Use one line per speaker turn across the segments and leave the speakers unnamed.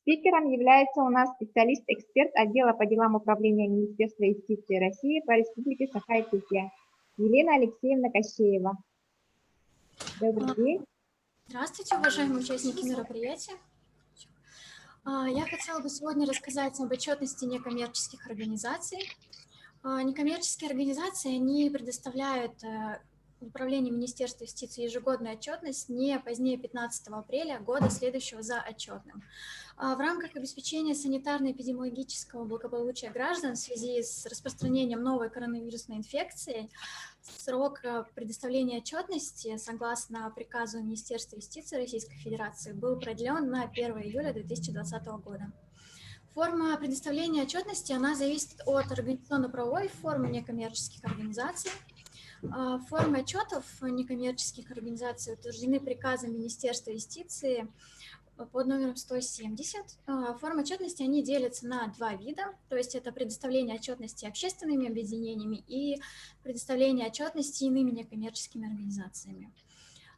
Спикером является у нас специалист-эксперт отдела по делам управления Министерства юстиции России по Республике Саха-Якутия Елена Алексеевна Кощеева. Добрый день.
Здравствуйте, уважаемые участники мероприятия. Я хотела бы сегодня рассказать об отчетности некоммерческих организаций. Некоммерческие организации, они предоставляют в управлении Министерства юстиции ежегодную отчетность не позднее 15 апреля года, следующего за отчетным. В рамках обеспечения санитарно-эпидемиологического благополучия граждан в связи с распространением новой коронавирусной инфекции срок предоставления отчетности, согласно приказу Министерства юстиции Российской Федерации, был продлен на 1 июля 2020 года. Форма предоставления отчетности, она зависит от организационно-правовой формы некоммерческих организаций. Формы отчетов некоммерческих организаций утверждены приказом Министерства юстиции под номером 170. Формы отчетности, они делятся на два вида, то есть это предоставление отчетности общественными объединениями и предоставление отчетности иными некоммерческими организациями.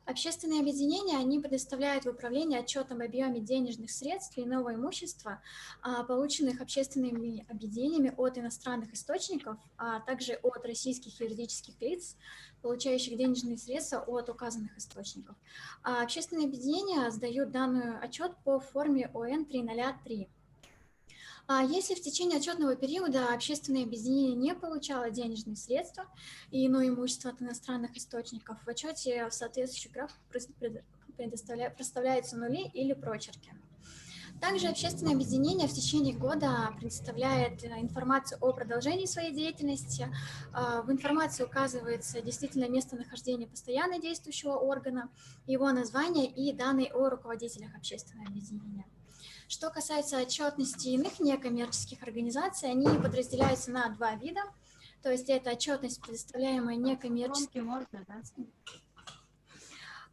Общественные объединения, они предоставляют в управление отчет об объеме денежных средств и иного имущества, полученных общественными объединениями от иностранных источников, а также от российских юридических лиц, получающих денежные средства от указанных источников. Общественные объединения сдают данный отчет по форме ОН 303. Если в течение отчетного периода общественное объединение не получало денежные средства и иное имущество от иностранных источников, в отчете в соответствующих графах проставляются нули или прочерки. Также общественное объединение в течение года предоставляет информацию о продолжении своей деятельности. В информации указывается действительно местонахождение постоянно действующего органа, его название и данные о руководителях общественного объединения. Что касается отчетности иных некоммерческих организаций, они подразделяются на два вида. То есть это отчетность, предоставляемая некоммерческим организациям.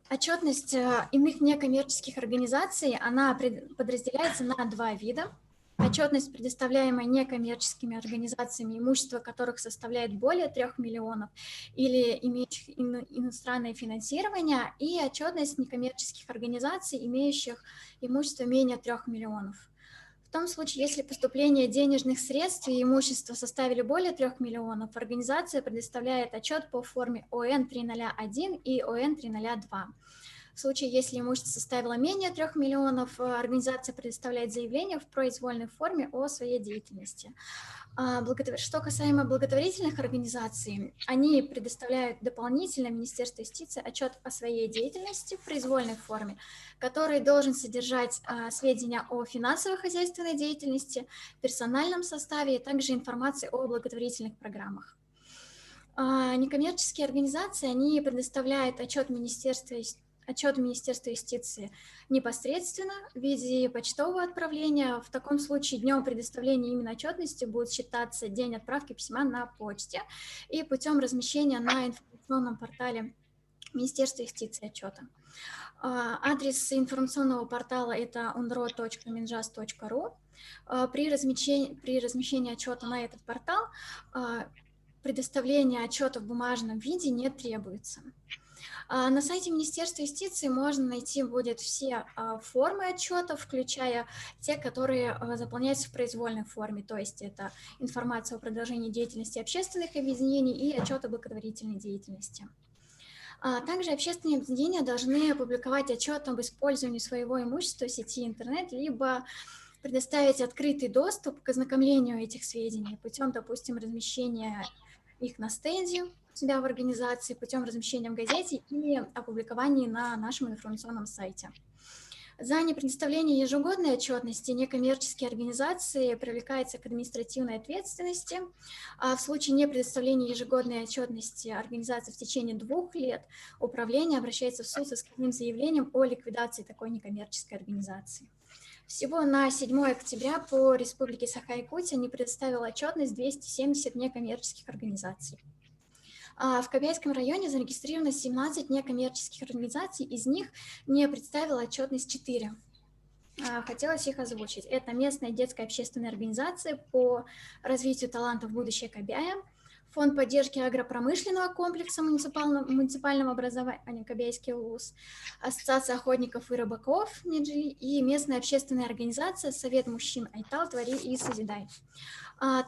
Отчетность иных некоммерческих организаций, она подразделяется на два вида. Отчетность, предоставляемая некоммерческими организациями, имущество которых составляет более 3 миллионов или имеющих иностранное финансирование, и отчетность некоммерческих организаций, имеющих имущество менее 3 миллионов. В том случае, если поступление денежных средств и имущества составили более 3 миллионов, организация предоставляет отчет по форме ОН 301 и ОН 302. В случае, если имущество составило менее 3 миллионов, организация предоставляет заявление в произвольной форме о своей деятельности. Что касаемо благотворительных организаций, они предоставляют дополнительно Министерству юстиции отчет о своей деятельности в произвольной форме, который должен содержать сведения о финансово-хозяйственной деятельности, персональном составе и также информации о благотворительных программах. Некоммерческие организации, они предоставляют отчет Министерства юстиции непосредственно в виде почтового отправления. В таком случае днем предоставления именно отчетности будет считаться день отправки письма на почте и путем размещения на информационном портале Министерства юстиции отчета. Адрес информационного портала – это unro.minjas.ru. При размещении отчета на этот портал предоставление отчета в бумажном виде не требуется. На сайте Министерства юстиции можно найти будет все формы отчетов, включая те, которые заполняются в произвольной форме, то есть это информация о продолжении деятельности общественных объединений и отчет о благотворительной деятельности. Также общественные объединения должны опубликовать отчет об использовании своего имущества в сети интернет, либо предоставить открытый доступ к ознакомлению этих сведений путем, допустим, размещения их на стенде у себя в организации, путем размещения в газете и опубликовании на нашем информационном сайте. За непредоставление ежегодной отчетности некоммерческие организации привлекаются к административной ответственности. В случае непредоставления ежегодной отчетности организации в течение 2 лет управление обращается в суд с исковым заявлением о ликвидации такой некоммерческой организации. Всего на 7 октября по Республике Саха-Якутия не предоставила отчетность 270 некоммерческих организаций. В Кобяйском районе зарегистрировано 17 некоммерческих организаций, из них не представила отчетность 4. Хотелось их озвучить. Это местная детская общественная организация по развитию талантов будущего Кобяя, Фонд поддержки агропромышленного комплекса муниципального образования Кобейский УУС, Ассоциация охотников и рыбаков НИДЖИ и местная общественная организация Совет мужчин Айтал, Твори и Созидай.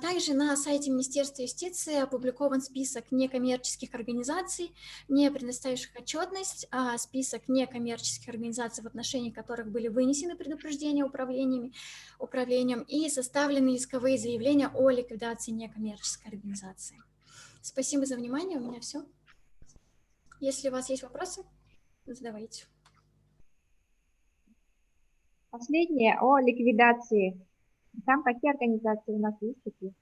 Также на сайте Министерства юстиции опубликован список некоммерческих организаций, не предоставивших отчетность, список некоммерческих организаций, в отношении которых были вынесены предупреждения управлением и составлены исковые заявления о ликвидации некоммерческой организации. Спасибо за внимание, у меня все. Если у вас есть вопросы, задавайте.
Последнее о ликвидации. Там какие организации у нас есть такие?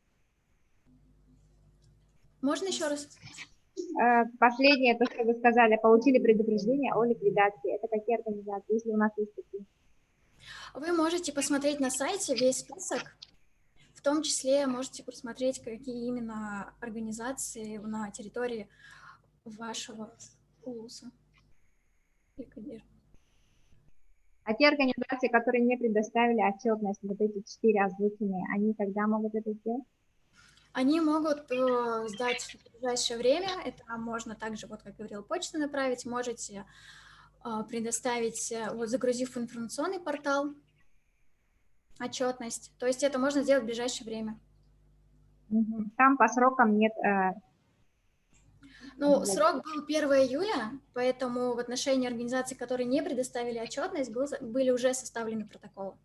Можно еще раз?
Последнее, то, что вы сказали, получили предупреждение о ликвидации. Это какие организации, если у нас есть такие?
Вы можете посмотреть на сайте весь список. В том числе можете просмотреть, какие именно организации на территории вашего УУСа.
А те организации, которые не предоставили отчетность, вот эти 4 озвученные, они когда могут это сделать?
Они могут сдать в ближайшее время. Это можно также, вот как говорил, почту направить. Можете предоставить, вот загрузив в информационный портал, отчетность. То есть это можно сделать в ближайшее время.
Там по срокам нет.
Ну, срок был 1 июля, поэтому в отношении организаций, которые не предоставили отчетность, были уже составлены протоколы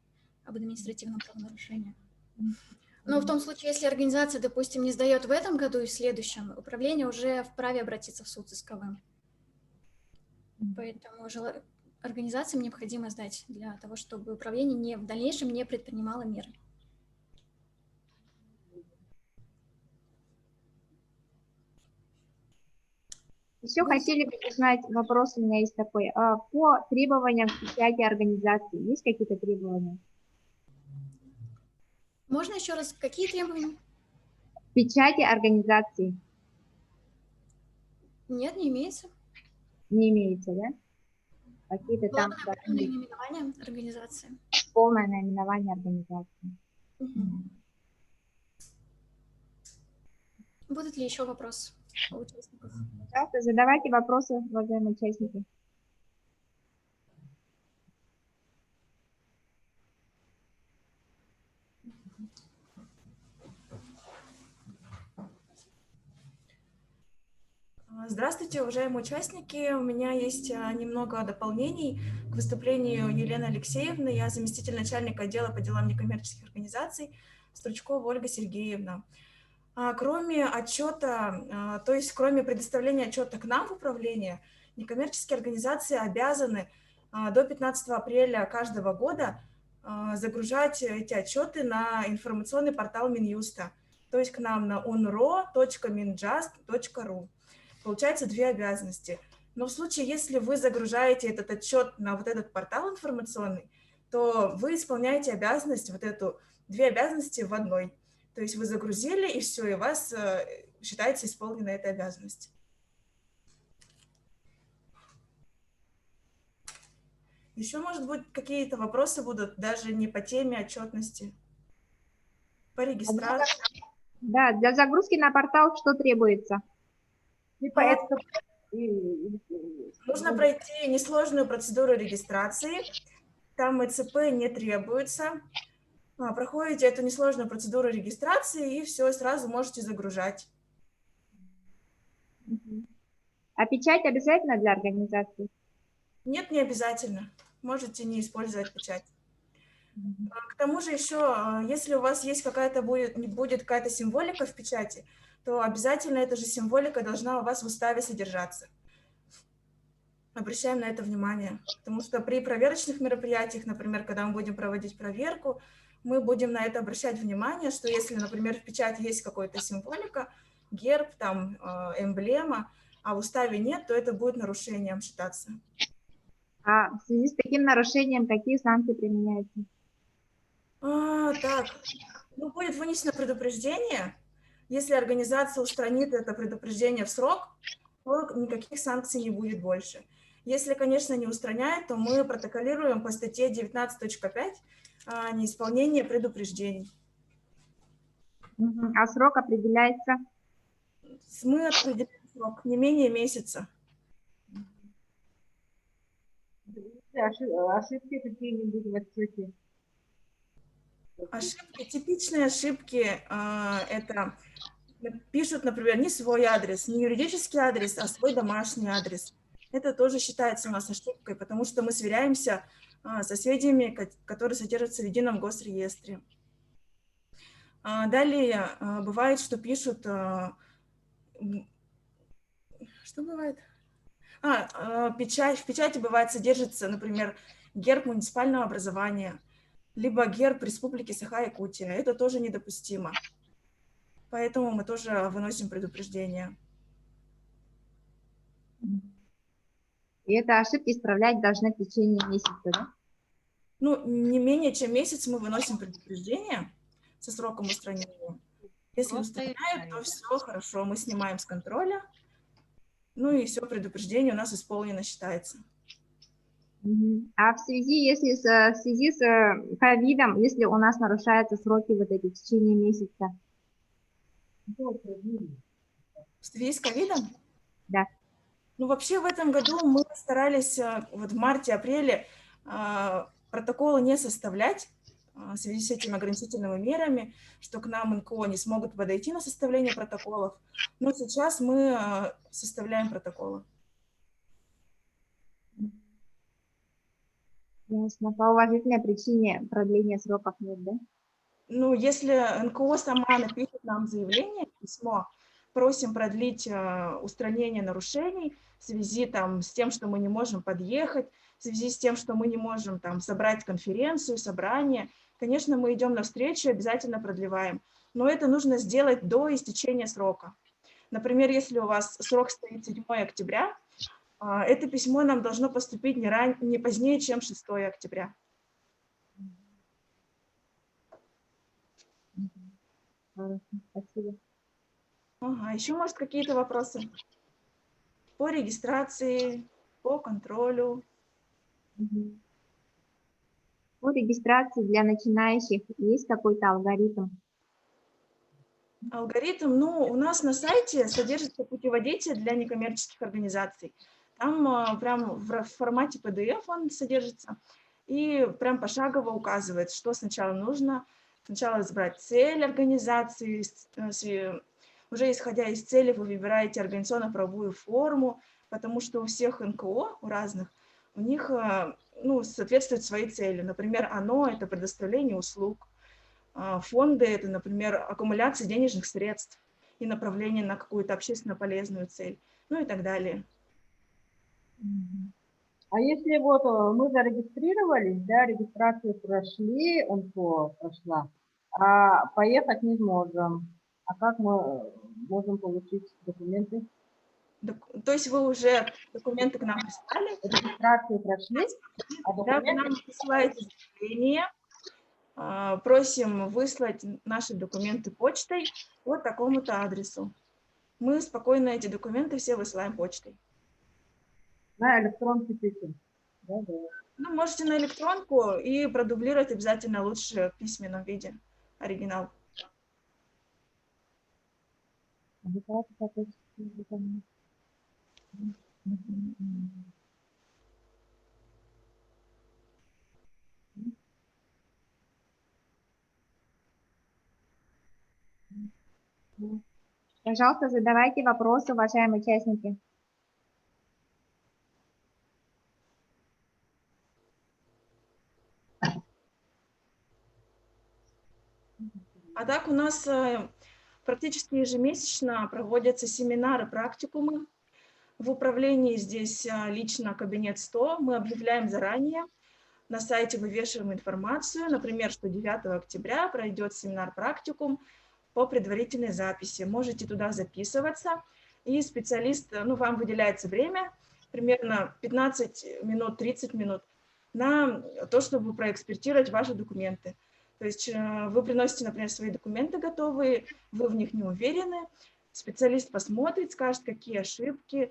об административном правонарушении. Но в том случае, если организация, допустим, не сдает в этом году и в следующем, управление уже вправе обратиться в суд с исковым. Поэтому организациям необходимо сдать для того, чтобы управление в дальнейшем не предпринимало меры.
Еще хотели бы узнать, вопрос у меня есть такой. По требованиям печати организации, есть какие-то требования?
Можно еще раз, какие требования?
Печати организации.
Нет, не имеется.
Не имеется, да? Какие-то там...
Полное наименование организации.
Полное наименование организации.
Будут ли еще вопросы у участников?
Пожалуйста, задавайте вопросы, уважаемые участники.
Здравствуйте, уважаемые участники. У меня есть немного дополнений к выступлению Елены Алексеевны. Я заместитель начальника отдела по делам некоммерческих организаций Стручкова Ольга Сергеевна. Кроме отчета, то есть кроме предоставления отчета к нам в управление, некоммерческие организации обязаны до 15 апреля каждого года загружать эти отчеты на информационный портал Минюста, то есть к нам на unro.minjust.ru. Получается две обязанности. Но в случае, если вы загружаете этот отчет на вот этот портал информационный, то вы исполняете обязанность, вот эту две обязанности в одной. То есть вы загрузили, и все, и у вас считается исполнена эта обязанность. Еще, может быть, какие-то вопросы будут, даже не по теме отчетности, по регистрации.
Да, для загрузки на портал что требуется?
Нужно пройти несложную процедуру регистрации. Там ИЦП не требуется. Проходите эту несложную процедуру регистрации, и все, сразу можете загружать.
А печать обязательно для организации?
Нет, не обязательно. Можете не использовать печать. К тому же еще, если у вас есть будет какая-то символика в печати, то обязательно эта же символика должна у вас в уставе содержаться. Обращаем на это внимание, потому что при проверочных мероприятиях, например, когда мы будем проводить проверку, мы будем на это обращать внимание, что если, например, в печати есть какая-то символика, герб, там, эмблема, а в уставе нет, то это будет нарушением считаться.
А в связи с таким нарушением какие санкции применяются?
Так, будет вынесено предупреждение. Если организация устранит это предупреждение в срок, то никаких санкций не будет больше. Если, конечно, не устраняет, то мы протоколируем по статье 19.5 неисполнение предупреждений.
А срок определяется?
Мы определяем срок не менее месяца.
Ошибки какие-нибудь в отчете?
Ошибки, типичные ошибки, это пишут, например, не свой адрес, не юридический адрес, а свой домашний адрес. Это тоже считается у нас ошибкой, потому что мы сверяемся со сведениями, которые содержатся в едином госреестре. Далее бывает, что пишут... Что бывает? В печати бывает содержится, например, герб муниципального образования, либо герб Республики Саха-Якутия. Это тоже недопустимо. Поэтому мы тоже выносим предупреждение.
И это ошибки исправлять должны в течение месяца, да?
Ну, не менее чем месяц мы выносим предупреждение со сроком устранения. Если устраняют, то все хорошо, мы снимаем с контроля. Ну и все, предупреждение у нас исполнено считается.
А в связи с ковидом, если у нас нарушаются сроки вот эти в течение месяца?
В связи с ковидом?
Да.
Ну, вообще в этом году мы старались вот в марте-апреле протоколы не составлять в связи с этими ограничительными мерами, что к нам НКО не смогут подойти на составление протоколов. Но сейчас мы составляем протоколы.
Ясно. По уважительной причине продления сроков нет, да?
Ну, если НКО сама напишет нам заявление, письмо, просим продлить устранение нарушений в связи там, с тем, что мы не можем подъехать, в связи с тем, что мы не можем там, собрать конференцию, собрание, конечно, мы идем навстречу, обязательно продлеваем. Но это нужно сделать до истечения срока. Например, если у вас срок стоит 7 октября, это письмо нам должно поступить не позднее, чем 6 октября.
Спасибо.
Ага, еще, может, какие-то вопросы? По регистрации, по контролю.
По регистрации для начинающих есть какой-то алгоритм?
Алгоритм, ну, у нас на сайте содержится путеводитель для некоммерческих организаций. Там прям в формате PDF он содержится и прям пошагово указывает, что сначала нужно. Сначала избрать цель организации, уже исходя из цели вы выбираете организационно-правовую форму, потому что у всех НКО, у разных, у них ну, соответствуют свои цели. Например, ОНО – это предоставление услуг. Фонды – это, например, аккумуляция денежных средств и направление на какую-то общественно полезную цель, ну и так далее.
А если вот мы зарегистрировались, да, регистрацию прошли, НКО прошла, а поехать не сможем, а как мы можем получить документы?
То есть вы уже документы к нам прислали?
Регистрацию прошли, а
Да, вы
документы...
нам присылаете заявление, просим выслать наши документы почтой по такому-то адресу. Мы спокойно эти документы все высылаем почтой.
На электронке пишем. Да, да.
Ну, можете на электронку и продублировать обязательно лучше в письменном виде оригинал.
Пожалуйста, задавайте вопросы, уважаемые участники.
А так у нас практически ежемесячно проводятся семинары, практикумы. В управлении здесь лично кабинет 100. Мы объявляем заранее. На сайте вывешиваем информацию, например, что 9 октября пройдет семинар-практикум по предварительной записи. Можете туда записываться, и специалист, ну, вам выделяется время, примерно 15 минут, 30 минут, на то, чтобы проэкспертировать ваши документы. То есть вы приносите, например, свои документы готовые, вы в них не уверены, специалист посмотрит, скажет, какие ошибки,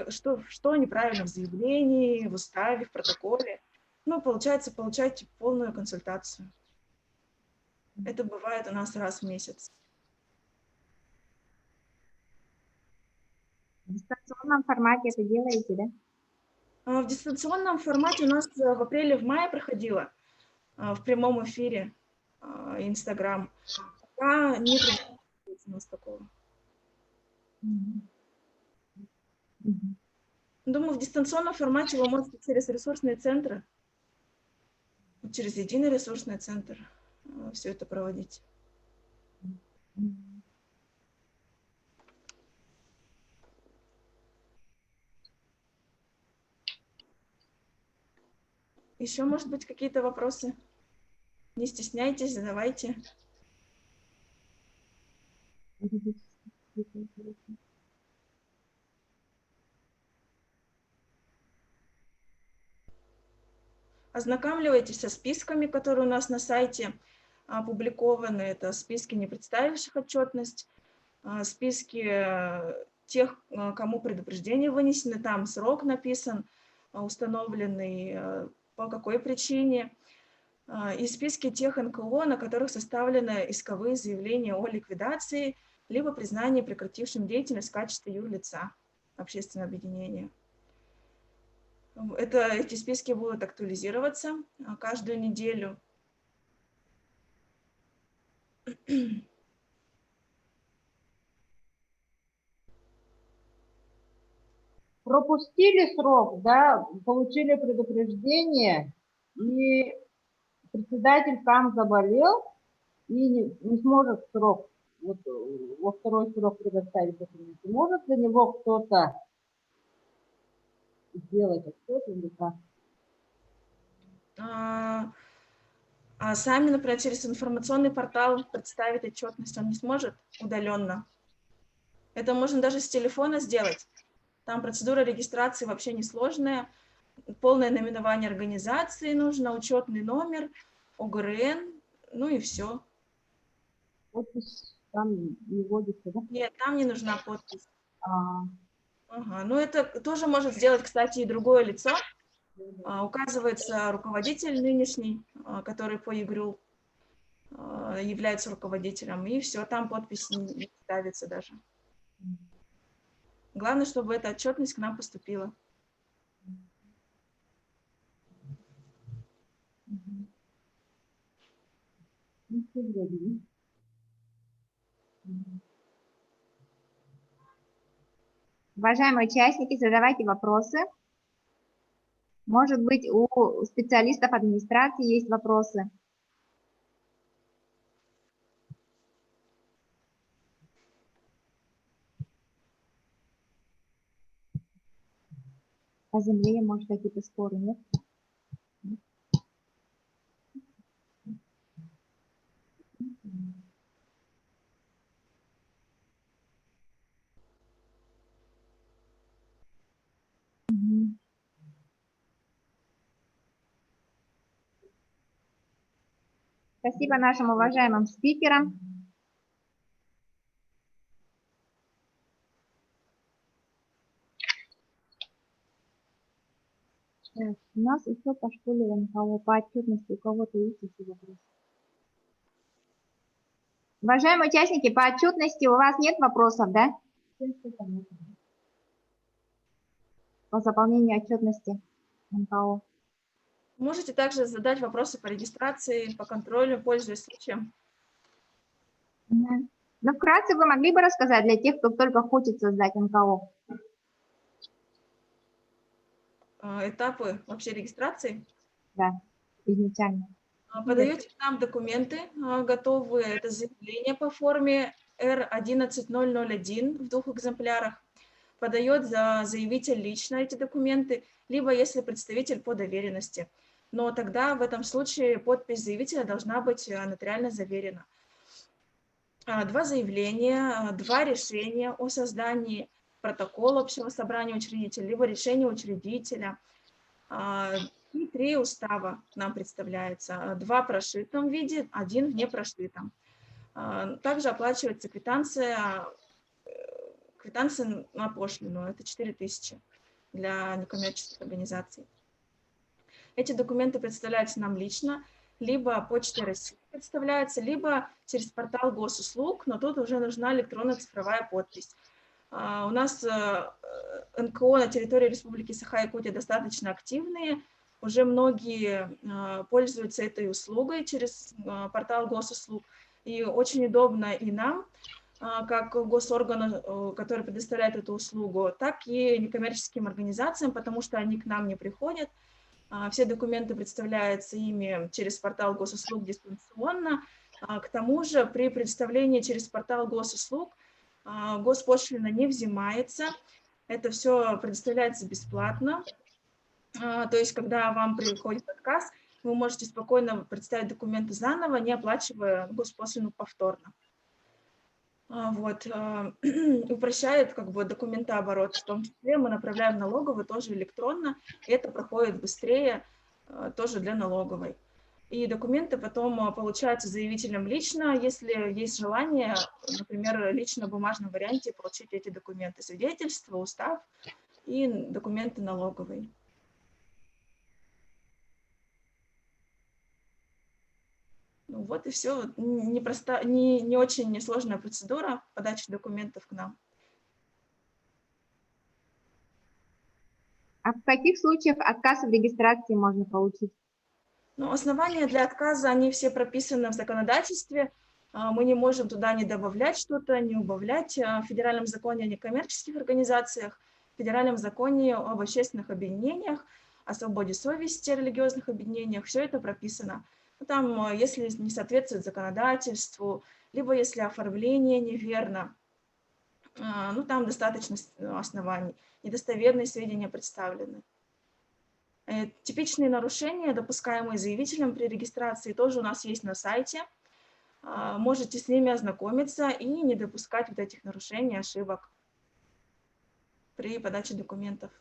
что неправильно в заявлении, в уставе, в протоколе. Ну, получается, получать полную консультацию. Это бывает у нас раз в месяц.
В дистанционном формате это делаете, да?
В дистанционном формате у нас в апреле, в мае проходило в прямом эфире Инстаграм. Пока не предусмотрено у нас такого. Думаю, в дистанционном формате вы можете через ресурсные центры, через единый ресурсный центр все это проводить. Еще, может быть, какие-то вопросы? Не стесняйтесь, задавайте. Ознакомливайтесь со списками, которые у нас на сайте опубликованы. Это списки не представивших отчетность, списки тех, кому предупреждение вынесено, там срок написан, установленный, по какой причине, и списки тех НКО, на которых составлены исковые заявления о ликвидации либо признании прекратившим деятельность в качестве юрлица общественного объединения. Эти списки будут актуализироваться каждую неделю.
Пропустили срок, да, получили предупреждение, и председатель сам заболел и не сможет срок, вот, во второй срок предоставить документы. Может за него кто-то сделать отчет или как?
А сами, например, через информационный портал представить отчетность он не сможет удаленно. Это можно даже с телефона сделать. Там процедура регистрации вообще несложная. Полное наименование организации нужно, учетный номер, ОГРН, ну и все.
Подпись там не вводится, да?
Нет, там не нужна подпись.
Ага.
Ну, это тоже может сделать, кстати, и другое лицо. Указывается руководитель нынешний, который по ЕГРЮ является руководителем, и все, там подпись не ставится даже. Главное, чтобы эта отчетность к нам поступила.
Уважаемые участники, задавайте вопросы. Может быть, у специалистов администрации есть вопросы. По земле, может, какие-то споры, нет? Спасибо нашим уважаемым спикерам. Так, у нас еще по школе НКО, по отчетности у кого-то есть еще вопросы? Уважаемые участники, по отчетности у вас нет вопросов, да? По заполнению отчетности НКО.
Можете также задать вопросы по регистрации, по контролю, пользуясь случаем.
Ну, вкратце вы могли бы рассказать для тех, кто только хочет создать НКО?
Этапы вообще регистрации?
Да, изначально.
Подаете нам документы готовые, это заявление по форме R11001 в 2 экземплярах. Подает заявитель лично эти документы, либо если представитель по доверенности. Но тогда в этом случае подпись заявителя должна быть нотариально заверена. 2 заявления, 2 решения о создании протокола общего собрания учредителя, либо решение учредителя, и 3 устава нам представляется. 2 в прошитом виде, 1 в непрошитом. Также оплачивается квитанция на пошлину, это 4000 для некоммерческих организаций. Эти документы представляются нам лично, либо Почтой России представляются, либо через портал госуслуг, но тут уже нужна электронно-цифровая подпись. У нас НКО на территории Республики Саха-Якутия достаточно активные. Уже многие пользуются этой услугой через портал госуслуг. И очень удобно и нам, как госоргану, который предоставляет эту услугу, так и некоммерческим организациям, потому что они к нам не приходят. Все документы представляются ими через портал госуслуг дистанционно. К тому же при представлении через портал госуслуг госпошлина не взимается. Это все предоставляется бесплатно. То есть, когда вам приходит отказ, вы можете спокойно представить документы заново, не оплачивая госпошлину повторно. Вот. Упрощает как бы документооборот, в том числе мы направляем налоговый тоже электронно, и это проходит быстрее тоже для налоговой. И документы потом получаются заявителем лично, если есть желание, например, лично в бумажном варианте получить эти документы: свидетельство, устав и документы налоговой. Ну вот и все. Не очень несложная процедура подачи документов к нам.
А в каких случаях отказ от регистрации можно получить?
Ну, основания для отказа, они все прописаны в законодательстве. Мы не можем туда не добавлять что-то, не убавлять. В Федеральном законе о некоммерческих организациях, в Федеральном законе об общественных объединениях, о свободе совести, о религиозных объединениях, все это прописано. Там, если не соответствует законодательству, либо если оформление неверно, ну, там достаточно оснований, недостоверные сведения представлены. Типичные нарушения, допускаемые заявителем при регистрации, тоже у нас есть на сайте. Можете с ними ознакомиться и не допускать вот этих нарушений, ошибок при подаче документов.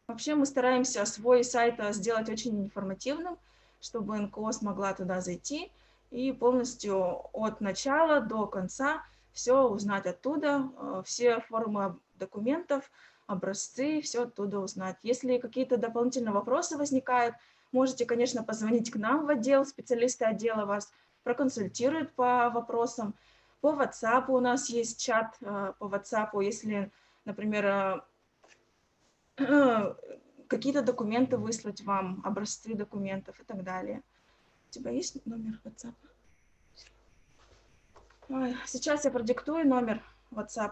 Вообще мы стараемся свой сайт сделать очень информативным, чтобы НКО смогла туда зайти и полностью от начала до конца все узнать оттуда, все формы документов, образцы, все оттуда узнать. Если какие-то дополнительные вопросы возникают, можете, конечно, позвонить к нам в отдел, специалисты отдела вас проконсультируют по вопросам. По WhatsApp у нас есть чат, по WhatsApp, если, например, какие-то документы выслать вам, образцы документов и так далее. У тебя есть номер WhatsApp? Ой, сейчас я продиктую номер WhatsApp.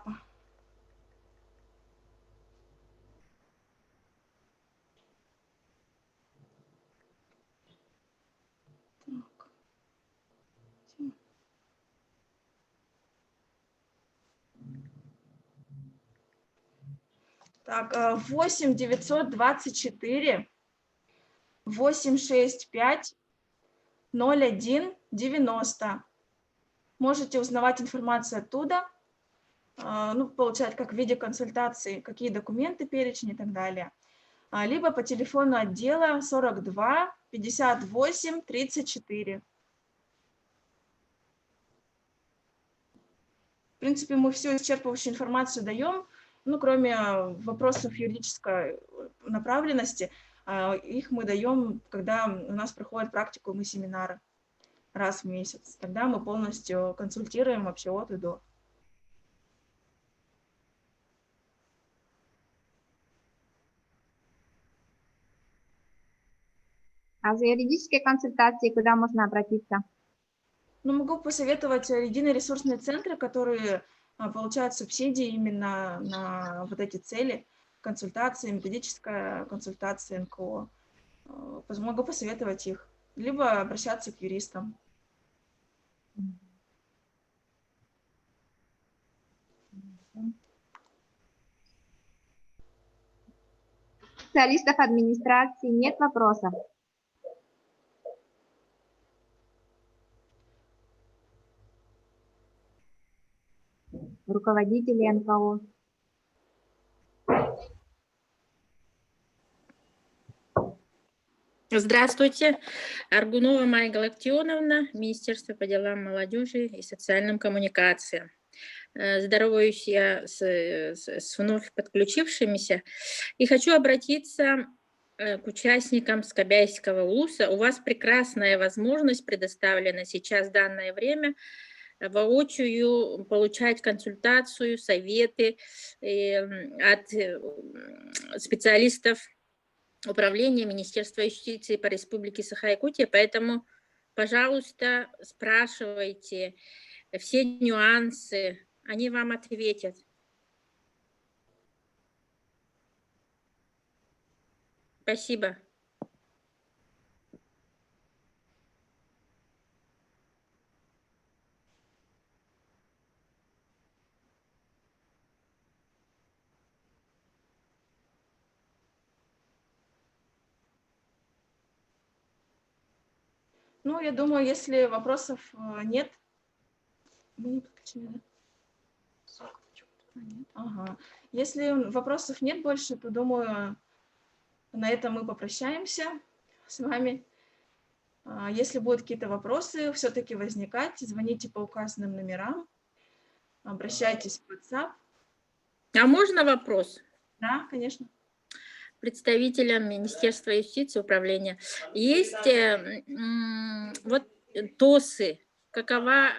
Так, 8 924 865 01 90. Можете узнавать информацию оттуда, ну, получать как в виде консультации, какие документы, перечень и так далее. Либо по телефону отдела 42 58 34. В принципе, мы всю исчерпывающую информацию даем, ну, кроме вопросов юридической направленности, их мы даем, когда у нас проходят практикумы и семинары раз в месяц. Тогда мы полностью консультируем вообще от и до.
А за юридической консультацией куда можно обратиться?
Ну, могу посоветовать единые ресурсные центры, которые получают субсидии именно на вот эти цели, консультации, методическая консультация НКО. Могу посоветовать их, либо обращаться к юристам.
Специалистов администрации нет вопросов? Руководители НКО?
Здравствуйте, Аргунова Майя Галактионовна, Министерство по делам молодежи и социальным коммуникациям. Здороваюсь я с вновь подключившимися и хочу обратиться к участникам Скабяйского улуса. У вас прекрасная возможность предоставлена сейчас в данное время воочию получать консультацию, советы от специалистов управления Министерства юстиции по Республике Саха-Якутия. Поэтому, пожалуйста, спрашивайте все нюансы, они вам ответят. Спасибо.
Ну, я думаю, если вопросов нет, мы не подключены, да? Нет. Ага. Если вопросов нет больше, то, думаю, на этом мы попрощаемся с вами. Если будут какие-то вопросы все-таки возникать, звоните по указанным номерам, обращайтесь в WhatsApp.
А можно вопрос?
Да, конечно.
Представителям Министерства юстиции, управления. Есть вот ТОСы. Какова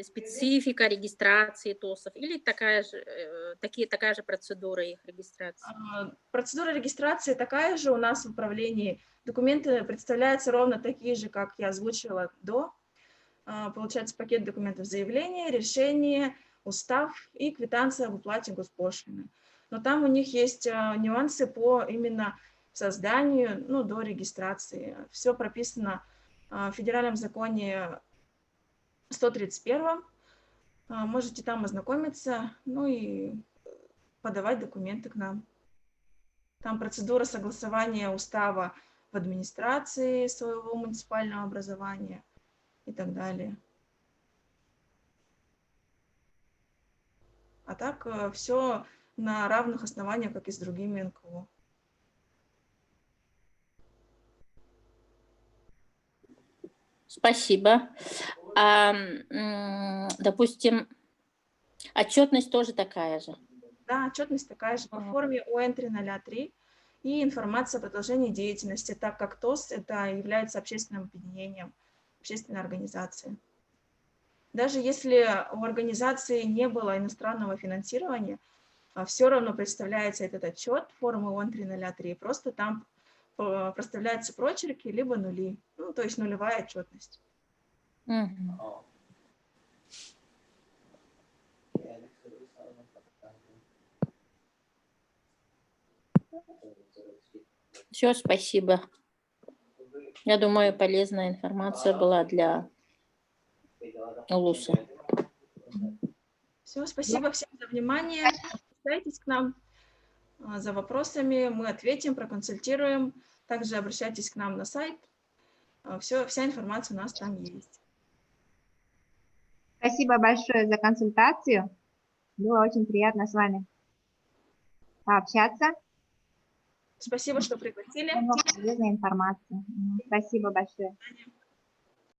специфика регистрации ТОСов? Или такая же процедура их регистрации?
Процедура регистрации такая же у нас в управлении. Документы представляются ровно такие же, как я озвучила до. Получается пакет документов: заявление, решение, устав и квитанция об уплате госпошлины. Но там у них есть нюансы по именно созданию, ну, до регистрации. Все прописано в федеральном законе 131. Можете там ознакомиться, ну и подавать документы к нам. Там процедура согласования устава в администрации своего муниципального образования и так далее. А так все на равных основаниях, как и с другими НКО.
Спасибо. Допустим, отчетность тоже такая же?
Да, отчетность такая же по форме ОН 303 и информация о продолжении деятельности, так как ТОС это является общественным объединением, общественной организацией. Даже если у организации не было иностранного финансирования, все равно представляется этот отчет формы ОН 303, просто там проставляются прочерки либо нули, ну, то есть нулевая отчетность.
Все, спасибо. Я думаю, полезная информация была для Улуса.
Все, спасибо всем за внимание. Обращайтесь к нам за вопросами, мы ответим, проконсультируем. Также обращайтесь к нам на сайт. Вся информация у нас там есть.
Спасибо большое за консультацию. Было очень приятно с вами пообщаться.
Спасибо, что пригласили.
Много полезной информации. Спасибо большое.